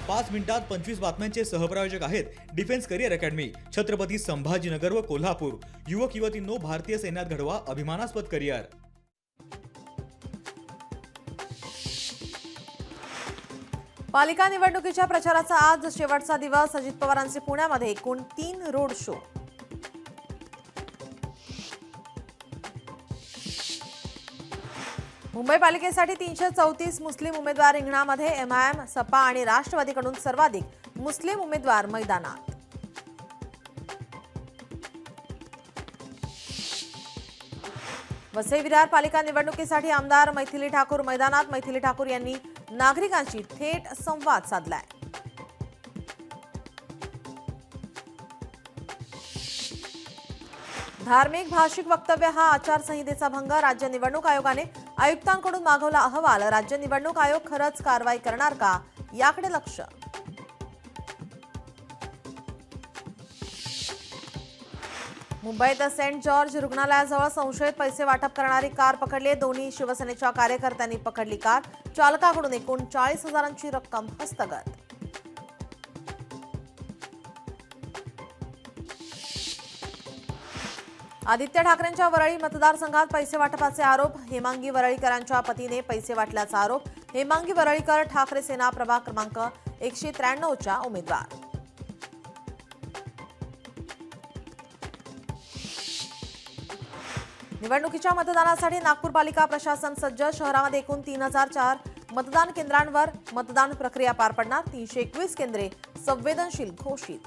5 मिनिटात 25 बातम्यांचे सहप्रायोजक आहेत defence career academy, Chhatrapati Sambhajinagar व कोल्हापूर। युवक युवतींनो, भारतीय सैन्यात घडवा अभिमानास्पद करिअर। पालिका निवडणुकीच्या प्रचाराचा आज शेवटचा दिवस। अजित पवारांचे पुण्यामध्ये एकूण 3 रोड शो। मुंबई पालिकेसाठी 334 मुस्लिम उमेदवार रिंगणामध्ये। एमआयएम, सपा आणि राष्ट्रवादीकडून सर्वाधिक मुस्लिम उमेदवार मैदानात। वसई विरार पालिका निवडणुकीसाठी आमदार मैथिली ठाकूर मैदानात। मैथिली ठाकूर यांनी नागरिकांशी थेट संवाद साधलाय। धार्मिक भाषिक वक्तव्य हा आचारसंहितेचा भंग। राज्य निवडणूक आयोगाने आयुक्तांकडून मागवला अहवाल। राज्य निवडणूक आयोग खरंच कारवाई करणार का, याकडे लक्ष। मुंबईत सेंट जॉर्ज रुग्णालयाजवळ संशयित पैसे वाटप करणारी कार पकडली। दोन्ही शिवसेनेच्या कार्यकर्त्यांनी पकडली कार। चालकाकडून एकूण 40,000ची रक्कम हस्तगत। आदित्य ठाकरेंच्या वरळी मतदारसंघात पैसे वाटपाचे आरोप। हेमांगी वरळीकरांच्या पतीने पैसे वाटल्याचा आरोप। हेमांगी वरळीकर ठाकरे सेना प्रभाग क्रमांक 193च्या उमेदवार। निवडणुकीच्या मतदानासाठी नागपूर पालिका प्रशासन सज्ज। शहरामध्ये एकूण 3004 मतदान केंद्रांवर मतदान प्रक्रिया पार पडणार। 321 केंद्रे संवेदनशील घोषित।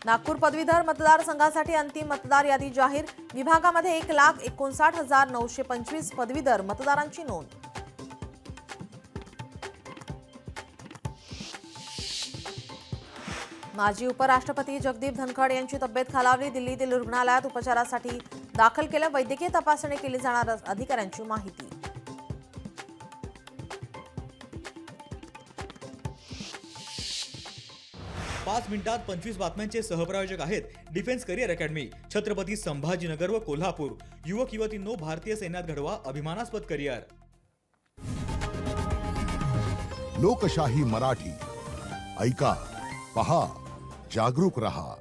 नागपूर पदवीधर मतदारसंघासाठी अंतिम मतदार यादी जाहीर। विभागामध्ये 1,59,925 पदवीधर मतदारांची नोंद। माजी उपराष्ट्रपती जगदीप धनखड यांची तब्येत खालावली। दिल्लीतील रुग्णालयात उपचारासाठी दाखल केलं। वैद्यकीय तपासणी केली जाणार, अधिकाऱ्यांची माहिती। पाच मिनिटात 25 बातम्यांचे सहप्रायोजक आहेत defence career academy, Chhatrapati Sambhajinagar व कोल्हापूर। युवक युवतींनो, भारतीय सैन्यात घडवा अभिमानास्पद करिअर। लोकशाही मराठी ऐका, पहा, जागरूक रहा।